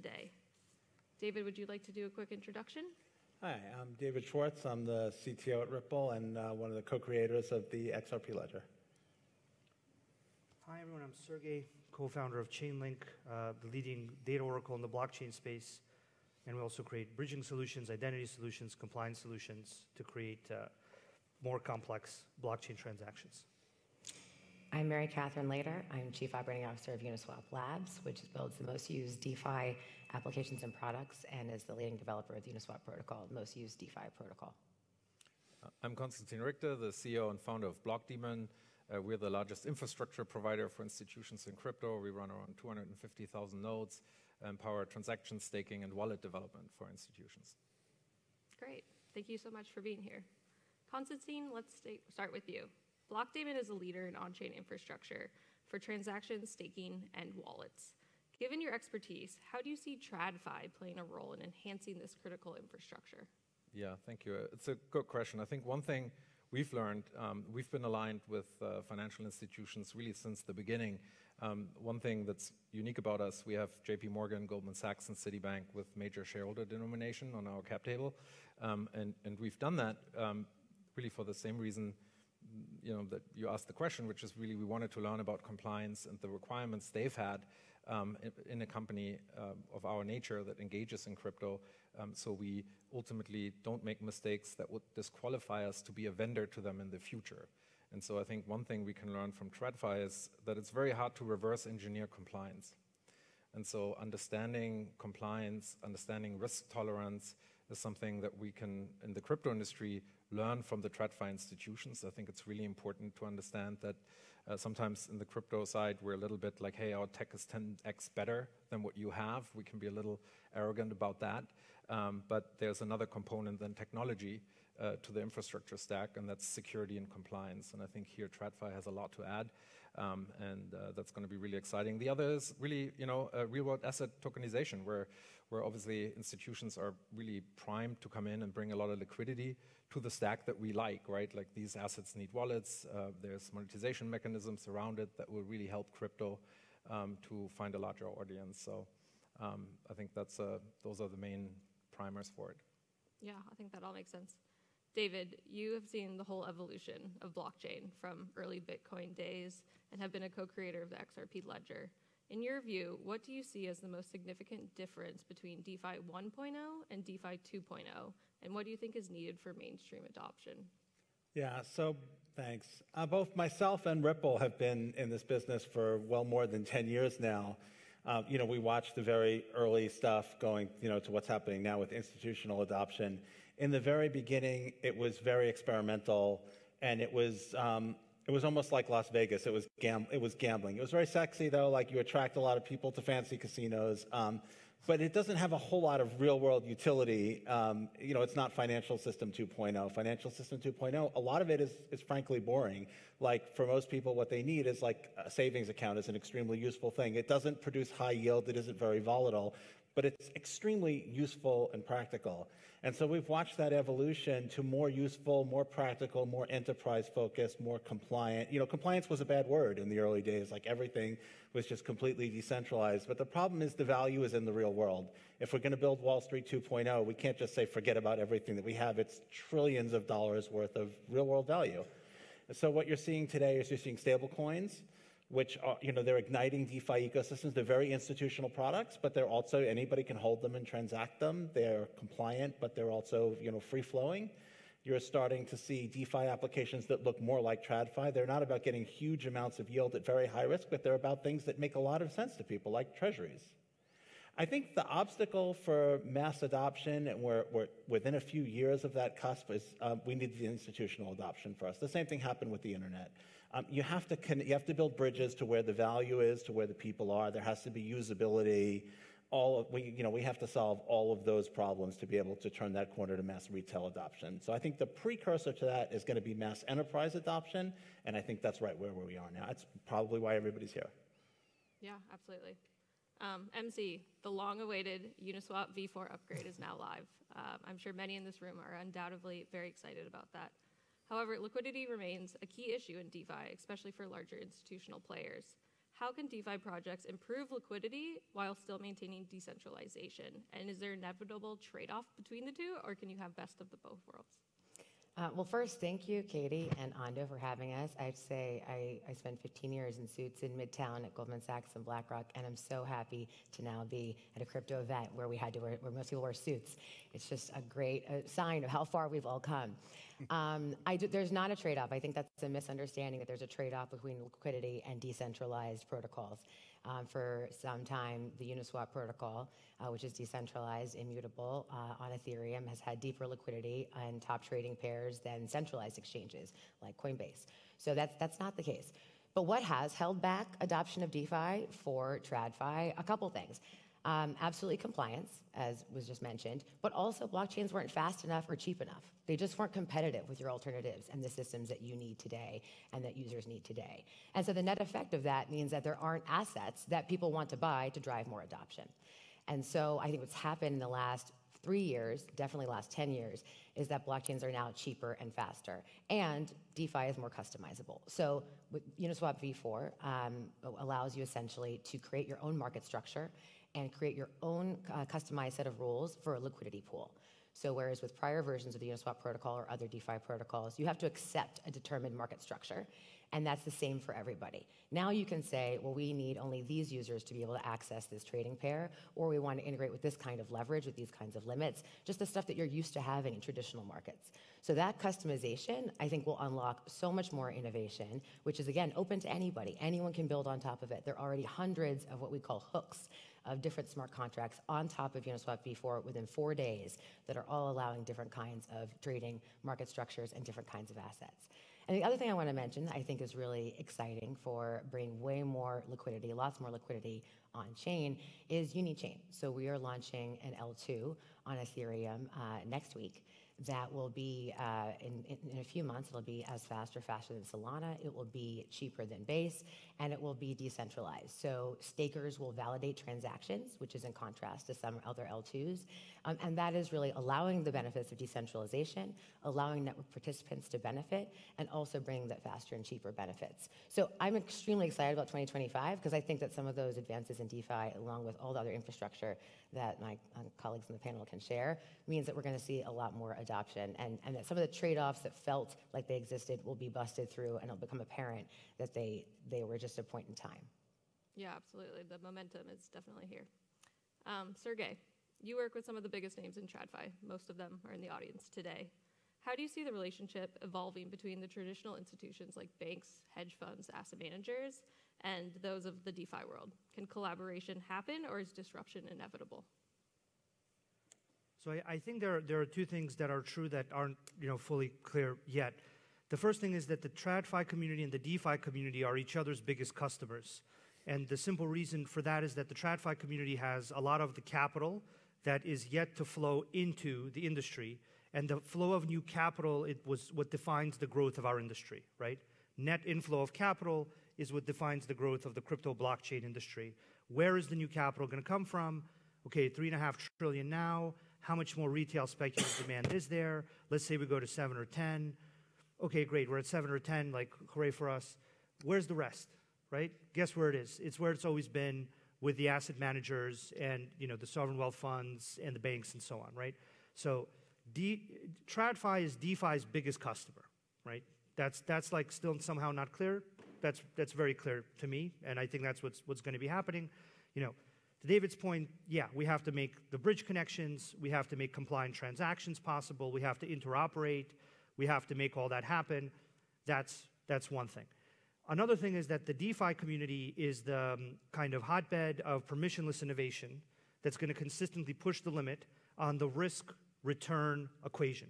today. David, would you like to do a quick introduction? Hi, I'm David Schwartz. I'm the CTO at Ripple and one of the co-creators of the XRP ledger. Hi, everyone. I'm Sergey, co-founder of Chainlink, the leading data oracle in the blockchain space. And we also create bridging solutions, identity solutions, compliance solutions to create more complex blockchain transactions. I'm Mary Catherine Lader. I'm Chief Operating Officer of Uniswap Labs, which builds the most used DeFi applications and products and is the leading developer of the Uniswap protocol, the most used DeFi protocol. I'm Konstantin Richter, the CEO and founder of Blockdaemon. We're the largest infrastructure provider for institutions in crypto. We run around 250,000 nodes, empower transaction staking and wallet development for institutions. Great. Thank you so much for being here. Konstantin, let's start with you. Blockdaemon is a leader in on-chain infrastructure for transactions, staking, and wallets. Given your expertise, how do you see TradFi playing a role in enhancing this critical infrastructure? Yeah, thank you. It's a good question. I think one thing we've learned, we've been aligned with financial institutions really since the beginning. One thing that's unique about us, we have JP Morgan, Goldman Sachs, and Citibank with major shareholder denomination on our cap table. And we've done that really for the same reason that you asked the question, which is really we wanted to learn about compliance and the requirements they've had in a company of our nature that engages in crypto, so we ultimately don't make mistakes that would disqualify us to be a vendor to them in the future. And so I think one thing we can learn from TradFi is that it's very hard to reverse engineer compliance. And so understanding compliance, understanding risk tolerance is something that we can, in the crypto industry, learn from the TradFi institutions. I think it's really important to understand that sometimes in the crypto side, we're a little bit like, hey, our tech is 10x better than what you have. We can be a little arrogant about that. But there's another component than technology to the infrastructure stack, and that's security and compliance. And I think here TradFi has a lot to add, and that's going to be really exciting. The other is really, real-world asset tokenization, where obviously institutions are really primed to come in and bring a lot of liquidity to the stack that we like, right? Like these assets need wallets. There's monetization mechanisms around it that will really help crypto to find a larger audience. So I think those are the main primers for it. Yeah, I think that all makes sense. David, you have seen the whole evolution of blockchain from early Bitcoin days and have been a co-creator of the XRP ledger. In your view, what do you see as the most significant difference between DeFi 1.0 and DeFi 2.0? And what do you think is needed for mainstream adoption? Yeah, so thanks. Both myself and Ripple have been in this business for well more than 10 years now. We watched the very early stuff going, to what's happening now with institutional adoption. In the very beginning, it was very experimental, and it was almost like Las Vegas. It was gambling. It was very sexy, though. Like you attract a lot of people to fancy casinos, but it doesn't have a whole lot of real-world utility. It's not Financial System 2.0. Financial System 2.0, a lot of it is frankly boring. Like for most people, what they need is like a savings account is an extremely useful thing. It doesn't produce high yield. It isn't very volatile, but it's extremely useful and practical. And so we've watched that evolution to more useful, more practical, more enterprise-focused, more compliant. Compliance was a bad word in the early days. Like everything was just completely decentralized. But the problem is the value is in the real world. If we're going to build Wall Street 2.0, we can't just say forget about everything that we have. It's trillions of dollars worth of real-world value. And so what you're seeing today is you're seeing stable coins, which are, they're igniting DeFi ecosystems. They're very institutional products, but they're also, anybody can hold them and transact them. They're compliant, but they're also, free-flowing. You're starting to see DeFi applications that look more like TradFi. They're not about getting huge amounts of yield at very high risk, but they're about things that make a lot of sense to people, like treasuries. I think the obstacle for mass adoption, and we're within a few years of that cusp, is we need the institutional adoption first. The same thing happened with the internet. You have to build bridges to where the value is, to where the people are. There has to be usability. We have to solve all of those problems to be able to turn that corner to mass retail adoption. So I think the precursor to that is going to be mass enterprise adoption, and I think that's right where we are now. That's probably why everybody's here. Yeah, absolutely. MC, the long-awaited Uniswap v4 upgrade is now live. I'm sure many in this room are undoubtedly very excited about that. However, liquidity remains a key issue in DeFi, especially for larger institutional players. how can DeFi projects improve liquidity while still maintaining decentralization? And is there an inevitable trade-off between the two, or can you have best of the both worlds? Well, first, thank you, Katie and Ondo, for having us. I have to say, I spent 15 years in suits in Midtown at Goldman Sachs and BlackRock, and I'm so happy to now be at a crypto event where where most people wear suits. It's just a great sign of how far we've all come. There's not a trade-off. I think that's a misunderstanding that there's a trade-off between liquidity and decentralized protocols. For some time, the Uniswap protocol, which is decentralized, immutable on Ethereum, has had deeper liquidity and top trading pairs than centralized exchanges like Coinbase. So that's not the case. But what has held back adoption of DeFi for TradFi? A couple things. Absolutely compliance, as was just mentioned, but also blockchains weren't fast enough or cheap enough. They just weren't competitive with your alternatives and the systems that you need today and that users need today. And so the net effect of that means that there aren't assets that people want to buy to drive more adoption. And so I think what's happened in the last 3 years, definitely last 10 years, is that blockchains are now cheaper and faster. And DeFi is more customizable. So with Uniswap v4 allows you essentially to create your own market structure and create your own customized set of rules for a liquidity pool. So whereas with prior versions of the Uniswap protocol or other DeFi protocols, you have to accept a determined market structure, and that's the same for everybody. Now you can say, well, we need only these users to be able to access this trading pair, or we want to integrate with this kind of leverage, with these kinds of limits, just the stuff that you're used to having in traditional markets. So that customization, I think, will unlock so much more innovation, which is, again, open to anybody. Anyone can build on top of it. There are already hundreds of what we call hooks of different smart contracts on top of Uniswap v4 within 4 days that are all allowing different kinds of trading market structures and different kinds of assets. And the other thing I want to mention that I think is really exciting for bringing way more liquidity, lots more liquidity on chain, is Unichain. So we are launching an L2 on Ethereum next week. That will be, in a few months, it'll be as fast or faster than Solana. It will be cheaper than Base, and it will be decentralized. So stakers will validate transactions, which is in contrast to some other L2s. And that is really allowing the benefits of decentralization, allowing network participants to benefit, and also bringing that faster and cheaper benefits. So I'm extremely excited about 2025 because I think that some of those advances in DeFi, along with all the other infrastructure that my colleagues in the panel can share, means that we're going to see a lot more adoption, and that some of the trade-offs that felt like they existed will be busted through, and it'll become apparent that they were just a point in time. Yeah, absolutely. The momentum is definitely here. Sergey, you work with some of the biggest names in TradFi. Most of them are in the audience today. How do you see the relationship evolving between the traditional institutions like banks, hedge funds, asset managers, and those of the DeFi world? Can collaboration happen, or is disruption inevitable? So I think there are two things that are true that aren't fully clear yet. The first thing is that the TradFi community and the DeFi community are each other's biggest customers. And the simple reason for that is that the TradFi community has a lot of the capital that is yet to flow into the industry. And the flow of new capital, it was what defines the growth of our industry, right? Net inflow of capital is what defines the growth of the crypto blockchain industry. Where is the new capital going to come from? Okay, $3.5 trillion now. How much more retail speculative demand is there? Let's say we go to 7 or 10. Okay, great, we're at 7 or 10, like, hooray for us. Where's the rest, right? Guess where it is? It's where it's always been with the asset managers and, the sovereign wealth funds and the banks and so on, right? So TradFi is DeFi's biggest customer, right? That's like still somehow not clear. That's very clear to me, and I think that's what's going to be happening. To David's point, yeah, we have to make the bridge connections, we have to make compliant transactions possible, we have to interoperate, we have to make all that happen. That's one thing. Another thing is that the DeFi community is the kind of hotbed of permissionless innovation that's going to consistently push the limit on the risk-return equation,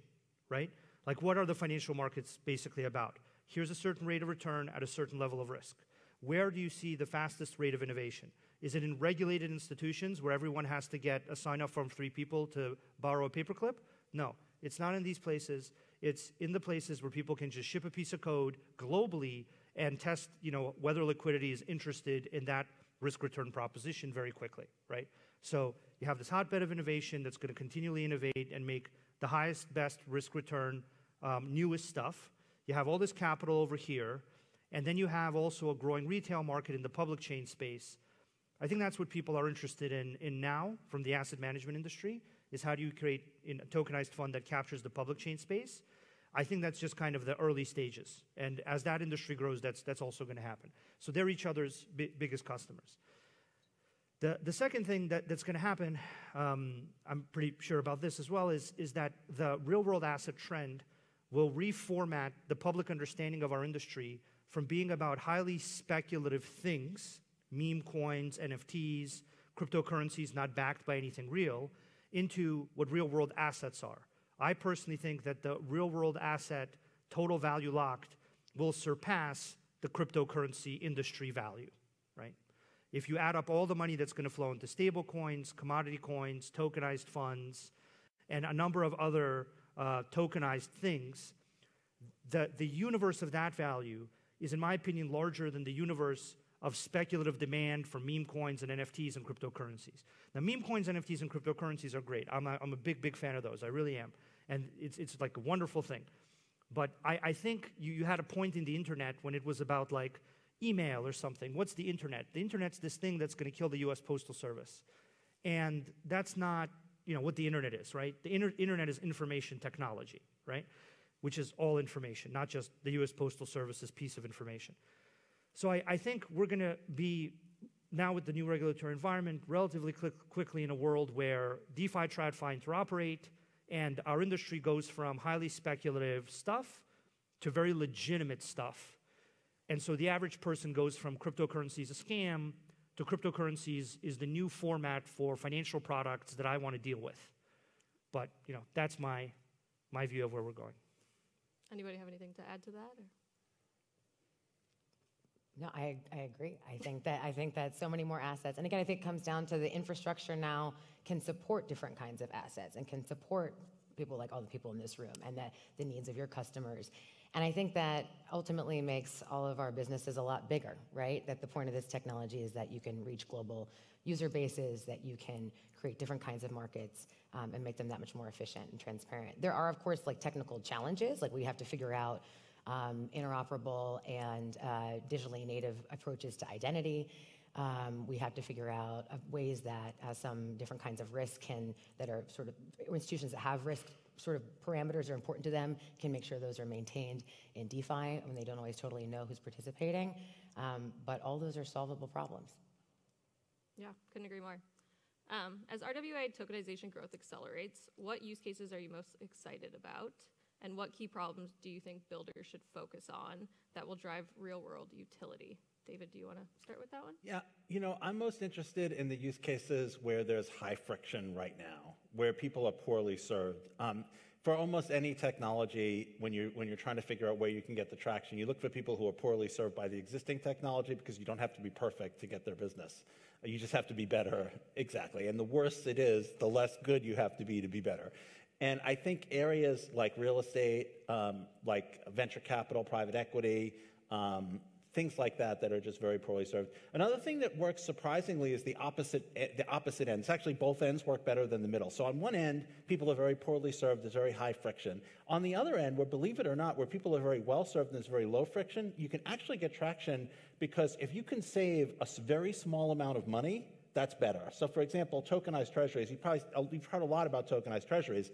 right? Like, what are the financial markets basically about? Here's a certain rate of return at a certain level of risk. Where do you see the fastest rate of innovation? Is it in regulated institutions where everyone has to get a sign-up from 3 people to borrow a paperclip? No, it's not in these places. It's in the places where people can just ship a piece of code globally and test, whether liquidity is interested in that risk-return proposition very quickly, right? So you have this hotbed of innovation that's going to continually innovate and make the highest, best risk-return, newest stuff. You have all this capital over here, And then you have also a growing retail market in the public chain space. I think that's what people are interested in now from the asset management industry, is how do you create a tokenized fund that captures the public chain space. I think that's just kind of the early stages. And as that industry grows, that's also going to happen. So they're each other's biggest customers. The second thing that's going to happen, I'm pretty sure about this as well, is that the real-world asset trend will reformat the public understanding of our industry from being about highly speculative things, meme coins, NFTs, cryptocurrencies not backed by anything real, into what real-world assets are. I personally think that the real-world asset total value locked will surpass the cryptocurrency industry value, right? If you add up all the money that's going to flow into stable coins, commodity coins, tokenized funds, and a number of other tokenized things, the universe of that value is, in my opinion, larger than the universe of speculative demand for meme coins and NFTs and cryptocurrencies. Now, meme coins, NFTs, and cryptocurrencies are great. I'm a big fan of those. I really am. And it's like a wonderful thing. But I think you had a point in the internet when it was about like email or something. What's the internet? The internet's this thing that's going to kill the US Postal Service. And that's not, what the internet is, right? The internet is information technology, right? Which is all information, not just the US Postal Service's piece of information. So I think we're going to be, now with the new regulatory environment, relatively quickly in a world where DeFi, TradFi interoperate, and our industry goes from highly speculative stuff to very legitimate stuff. And so the average person goes from cryptocurrency is a scam to cryptocurrencies is the new format for financial products that I want to deal with. But, that's my view of where we're going. Anybody have anything to add to that? Or? No, I agree. I think that so many more assets, and again, I think it comes down to the infrastructure now can support different kinds of assets and can support people like all the people in this room and the needs of your customers. And I think that ultimately makes all of our businesses a lot bigger, right? That the point of this technology is that you can reach global user bases, that you can create different kinds of markets and make them that much more efficient and transparent. There are, of course, like technical challenges, like we have to figure out interoperable and digitally native approaches to identity. We have to figure out ways that some different kinds of risk that are sort of institutions that have risk sort of parameters are important to them can make sure those are maintained in DeFi when they don't always totally know who's participating. But all those are solvable problems. Yeah, couldn't agree more. As RWA tokenization growth accelerates, what use cases are you most excited about? And what key problems do you think builders should focus on that will drive real-world utility? David, do you want to start with that one? Yeah, I'm most interested in the use cases where there's high friction right now, where people are poorly served. For almost any technology, when you're trying to figure out where you can get the traction, you look for people who are poorly served by the existing technology because you don't have to be perfect to get their business. You just have to be better, exactly. And the worse it is, the less good you have to be better. And I think areas like real estate, like venture capital, private equity, things like that are just very poorly served. Another thing that works surprisingly is the opposite ends. Actually, both ends work better than the middle. So on one end, people are very poorly served, there's very high friction. On the other end, where believe it or not, where people are very well served and there's very low friction, you can actually get traction because if you can save a very small amount of money, that's better. So for example, tokenized treasuries, you've heard a lot about tokenized treasuries.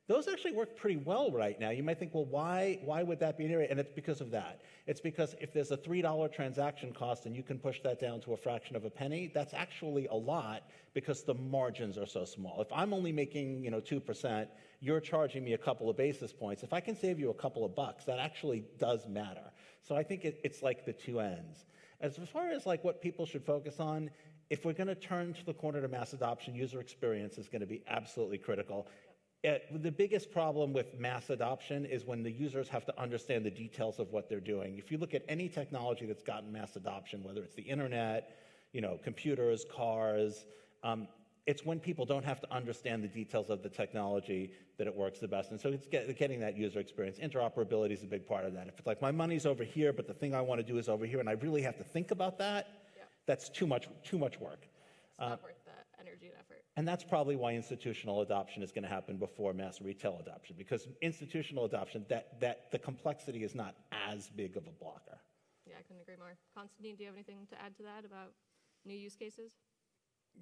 Those actually work pretty well right now. You might think, well, why would that be an area? And it's because of that. It's because if there's a $3 transaction cost and you can push that down to a fraction of a penny, that's actually a lot because the margins are so small. If I'm only making 2%, you're charging me a couple of basis points. If I can save you a couple of bucks, that actually does matter. So I think it's like the two ends. As far as like what people should focus on, if we're going to turn to the corner to mass adoption, user experience is going to be absolutely critical. The biggest problem with mass adoption is when the users have to understand the details of what they're doing. If you look at any technology that's gotten mass adoption, whether it's the internet, computers, cars, it's when people don't have to understand the details of the technology that it works the best. And so it's getting that user experience. Interoperability is a big part of that. If it's like my money's over here, but the thing I want to do is over here, and I really have to think about that, that's too much work. It's not worth the energy and effort. And that's probably why institutional adoption is going to happen before mass retail adoption, because institutional adoption, that the complexity is not as big of a blocker. Yeah, I couldn't agree more. Constantine, do you have anything to add to that about new use cases?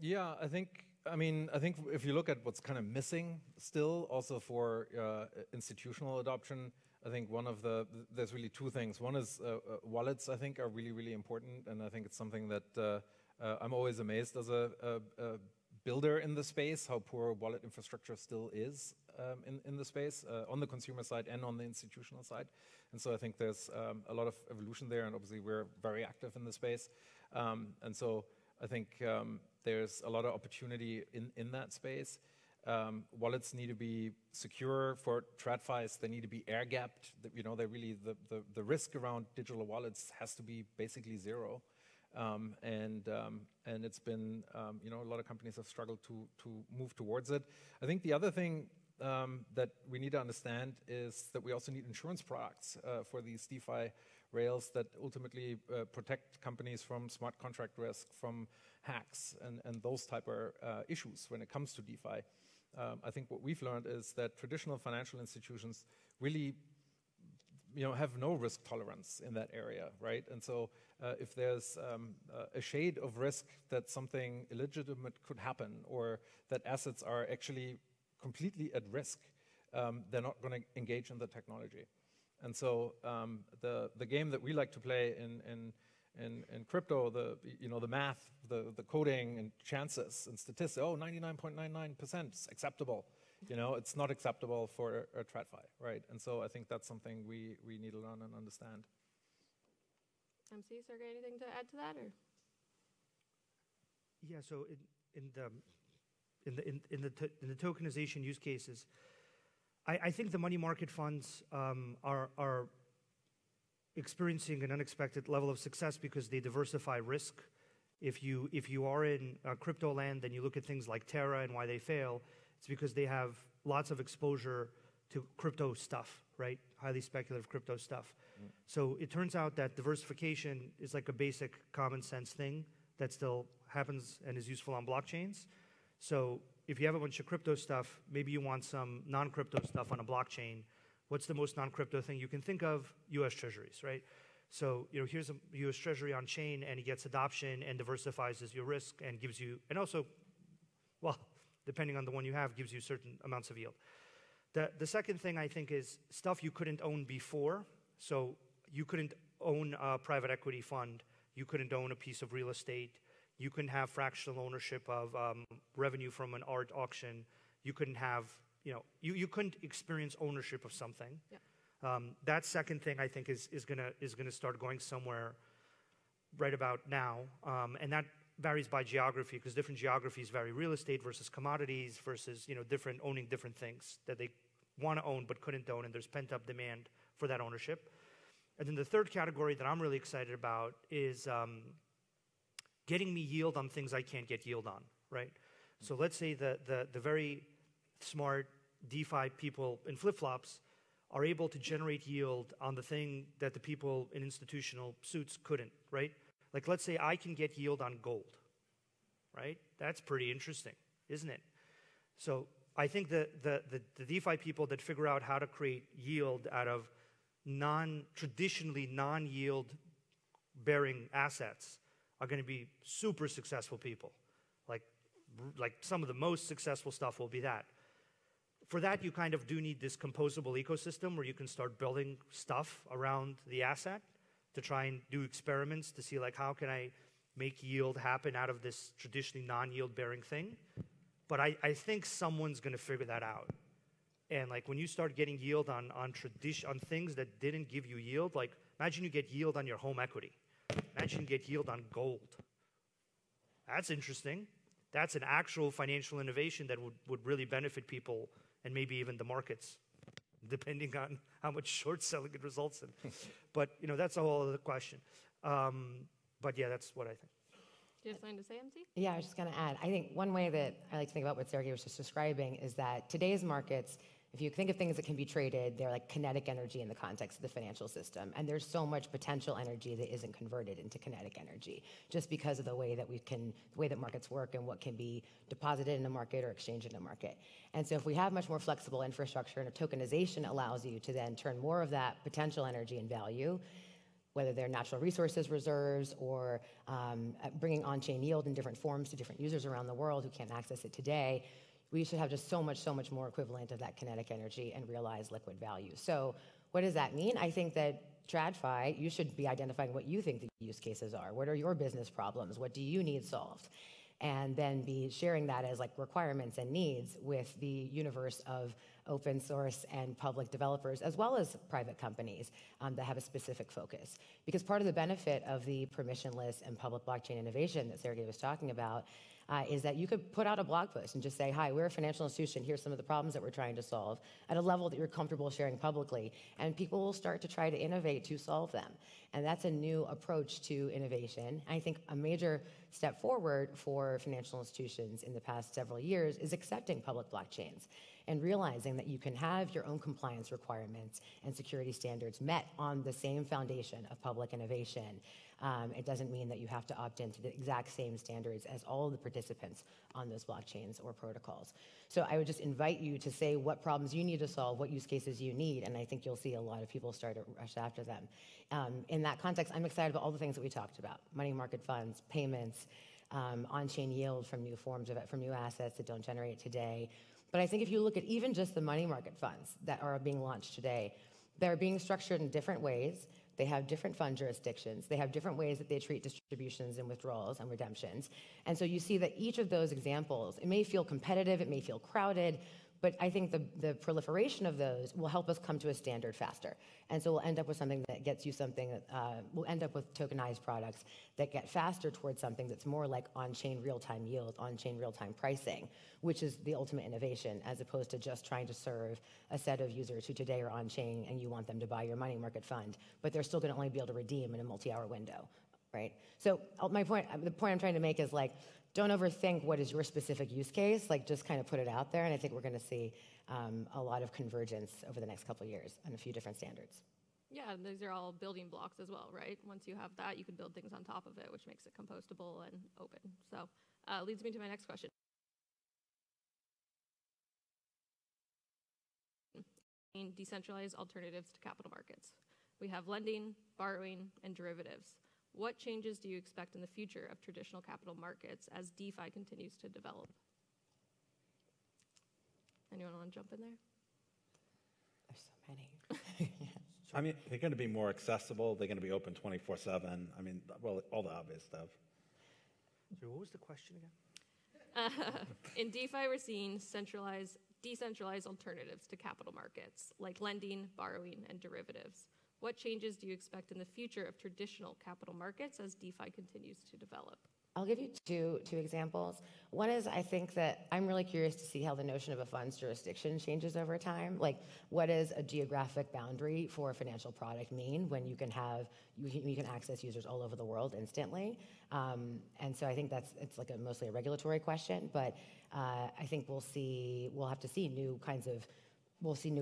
Yeah, I think if you look at what's kind of missing still also for institutional adoption, I think there's really two things. One is wallets, I think, are really, really important. And I think it's something that I'm always amazed as a builder in the space, how poor wallet infrastructure still is in the space, on the consumer side and on the institutional side. And so I think there's a lot of evolution there, and obviously we're very active in the space. And so I think there's a lot of opportunity in that space. Wallets need to be secure for TradFis. They need to be air-gapped. They're really the risk around digital wallets has to be basically zero. And it's been, a lot of companies have struggled to move towards it. I think the other thing that we need to understand is that we also need insurance products for these DeFi rails that ultimately protect companies from smart contract risk, from hacks, and those type of issues when it comes to DeFi. I think what we've learned is that traditional financial institutions really have no risk tolerance in that area, right? And so if there's a shade of risk that something illegitimate could happen, or that assets are actually completely at risk, they're not going to engage in the technology. And so the game that we like to play in crypto, the math, the coding and chances and statistics, 99.99% is acceptable. It's not acceptable for a TradFi, right? And so I think that's something we need to learn and understand. MC, Sergey, anything to add to that, or? Yeah. So in the tokenization use cases, I think the money market funds are experiencing an unexpected level of success because they diversify risk. If you are in crypto land, then you look at things like Terra and why they fail. It's because they have lots of exposure to crypto stuff, right? Highly speculative crypto stuff. So it turns out that diversification is like a basic common sense thing that still happens and is useful on blockchains. So if you have a bunch of crypto stuff, maybe you want some non-crypto stuff on a blockchain. What's the most non-crypto thing you can think of? US Treasuries, right? So here's a US Treasury on chain, and it gets adoption and diversifies your risk and gives you, and also, well, depending on the one you have, gives you certain amounts of yield. The second thing I think is stuff you couldn't own before. So you couldn't own a private equity fund. You couldn't own a piece of real estate. You couldn't have fractional ownership of revenue from an art auction. You couldn't have, you couldn't experience ownership of something. Yeah. That second thing I think is gonna start going somewhere right about now, and that varies by geography because different geographies vary. Real estate versus commodities versus owning different things that they want to own but couldn't own, and there's pent-up demand for that ownership. And then the third category that I'm really excited about is getting me yield on things I can't get yield on, right? So let's say the very smart DeFi people in flip-flops are able to generate yield on the thing that the people in institutional suits couldn't, right? Like, let's say I can get yield on gold, right? That's pretty interesting, isn't it? So I think the DeFi people that figure out how to create yield out of traditionally non-yield bearing assets are going to be super successful people. Like some of the most successful stuff will be that. For that, you kind of do need this composable ecosystem where you can start building stuff around the asset to try and do experiments to see how can I make yield happen out of this traditionally non-yield bearing thing. But I think someone's going to figure that out. And when you start getting yield on things that didn't give you yield, imagine you get yield on your home equity. Imagine you get yield on gold. That's interesting. That's an actual financial innovation that would really benefit people and maybe even the markets, depending on how much short selling it results in. But that's a whole other question. But yeah, that's what I think. Do you have something to say, MC? Yeah, I was just going to add. I think one way that I like to think about what Sergey was just describing is that today's markets, if you think of things that can be traded, they're like kinetic energy in the context of the financial system. And there's so much potential energy that isn't converted into kinetic energy just because of the way that markets work and what can be deposited in a market or exchanged in a market. And so if we have much more flexible infrastructure and a tokenization allows you to then turn more of that potential energy and value whether they're natural resources reserves or bringing on-chain yield in different forms to different users around the world who can't access it today, we should have just so much more equivalent of that kinetic energy and realized liquid value. So what does that mean? I think that TradFi, you should be identifying what you think the use cases are. What are your business problems? What do you need solved? And then be sharing that as like requirements and needs with the universe of open source and public developers, as well as private companies that have a specific focus. Because part of the benefit of the permissionless and public blockchain innovation that Sergey was talking about is that you could put out a blog post and just say, hi, we're a financial institution, here's some of the problems that we're trying to solve, at a level that you're comfortable sharing publicly, and people will start to try to innovate to solve them. And that's a new approach to innovation. I think a major step forward for financial institutions in the past several years is accepting public blockchains and realizing that you can have your own compliance requirements and security standards met on the same foundation of public innovation. It doesn't mean that you have to opt into the exact same standards as all of the participants on those blockchains or protocols. So I would just invite you to say what problems you need to solve, what use cases you need, and I think you'll see a lot of people start to rush after them. In that context, I'm excited about all the things that we talked about: money market funds, payments, on-chain yield from new forms of it, from new assets that don't generate today. But I think if you look at even just the money market funds that are being launched today, they're being structured in different ways. They have different fund jurisdictions. They have different ways that they treat distributions and withdrawals and redemptions. And so you see that each of those examples, it may feel competitive, it may feel crowded, but I think the proliferation of those will help us come to a standard faster. And so we'll end up with something that gets you something that, we'll end up with tokenized products that get faster towards something that's more like on-chain real-time yield, on-chain real-time pricing, which is the ultimate innovation, as opposed to just trying to serve a set of users who today are on-chain and you want them to buy your money market fund, but they're still gonna only be able to redeem in a multi-hour window, right? So the point I'm trying to make is like, don't overthink what is your specific use case, like just kind of put it out there, and I think we're gonna see a lot of convergence over the next couple of years on a few different standards. Yeah, and these are all building blocks as well, right? Once you have that, you can build things on top of it, which makes it compostable and open. So leads me to my next question. Decentralized alternatives to capital markets. We have lending, borrowing, and derivatives. What changes do you expect in the future of traditional capital markets as DeFi continues to develop? Anyone want to jump in there? There's so many. I mean, they're going to be more accessible. They're going to be open 24/7. I mean, well, all the obvious stuff. So what was the question again? In DeFi, we're seeing decentralized alternatives to capital markets, like lending, borrowing, and derivatives. What changes do you expect in the future of traditional capital markets as DeFi continues to develop? I'll give you two examples. One is, I think that I'm really curious to see how the notion of a fund's jurisdiction changes over time. Like, what does a geographic boundary for a financial product mean when you can access users all over the world instantly? And so I think it's like mostly a regulatory question, but I think we'll have to see new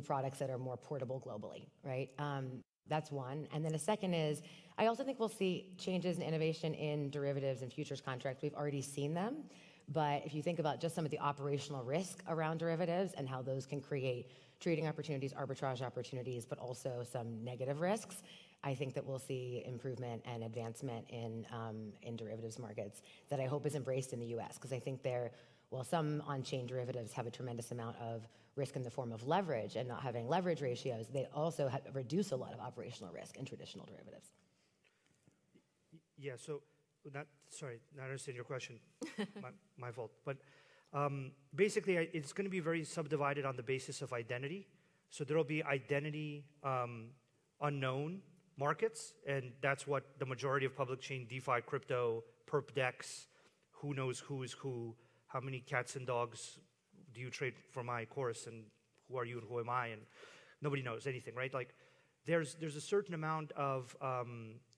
products that are more portable globally, right? That's one. And then a second is, I also think we'll see changes in innovation in derivatives and futures contracts. We've already seen them. But if you think about just some of the operational risk around derivatives and how those can create trading opportunities, arbitrage opportunities, but also some negative risks, I think that we'll see improvement and advancement in derivatives markets that I hope is embraced in the US. Because I think while some on-chain derivatives have a tremendous amount of risk in the form of leverage and not having leverage ratios, they also reduce a lot of operational risk in traditional derivatives. Yeah, so, not understand your question, my fault. But basically, it's going to be very subdivided on the basis of identity. So there'll be identity unknown markets, and that's what the majority of public chain DeFi, crypto, perp DEX, who knows who is who, how many cats and dogs do you trade for my course, and who are you and who am I, and nobody knows anything, right? Like, there's a certain amount of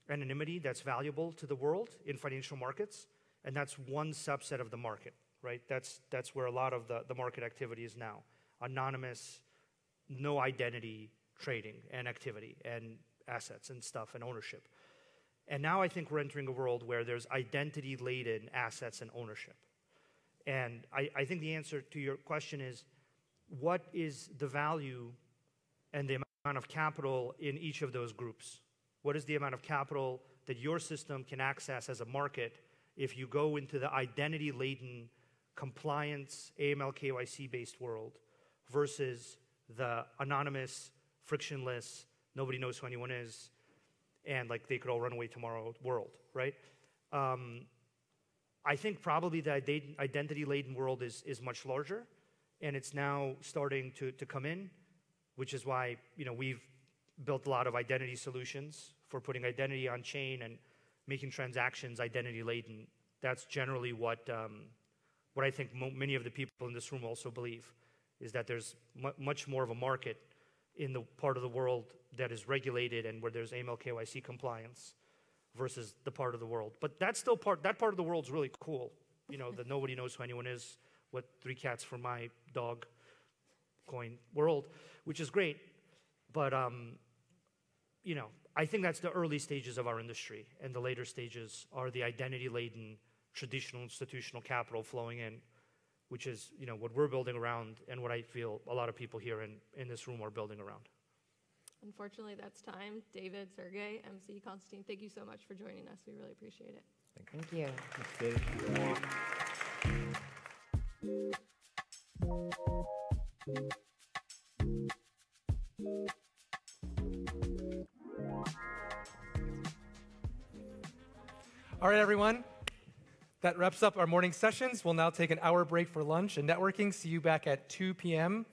anonymity that's valuable to the world in financial markets, and that's one subset of the market, right? That's where a lot of the market activity is now. Anonymous, no identity trading and activity and assets and stuff and ownership. And now I think we're entering a world where there's identity-laden assets and ownership. And I think the answer to your question is, what is the value and the amount of capital in each of those groups? What is the amount of capital that your system can access as a market if you go into the identity-laden, compliance, AML, KYC-based world versus the anonymous, frictionless, nobody knows who anyone is, and like they could all run away tomorrow world, right? I think probably the identity-laden world is much larger, and it's now starting to come in, which is why we've built a lot of identity solutions for putting identity on chain and making transactions identity-laden. That's generally what I think many of the people in this room also believe, is that there's much more of a market in the part of the world that is regulated and where there's AML KYC compliance versus the part of the world. But that's still that part of the world's really cool. That nobody knows who anyone is, what 3 cats for my dog coin world, which is great. But, I think that's the early stages of our industry, and the later stages are the identity-laden, traditional institutional capital flowing in, which is, what we're building around and what I feel a lot of people here in this room are building around. Unfortunately, that's time. David, Sergey, MC, Konstantin, thank you so much for joining us. We really appreciate it. Thank you. All right, everyone. That wraps up our morning sessions. We'll now take an hour break for lunch and networking. See you back at 2 p.m.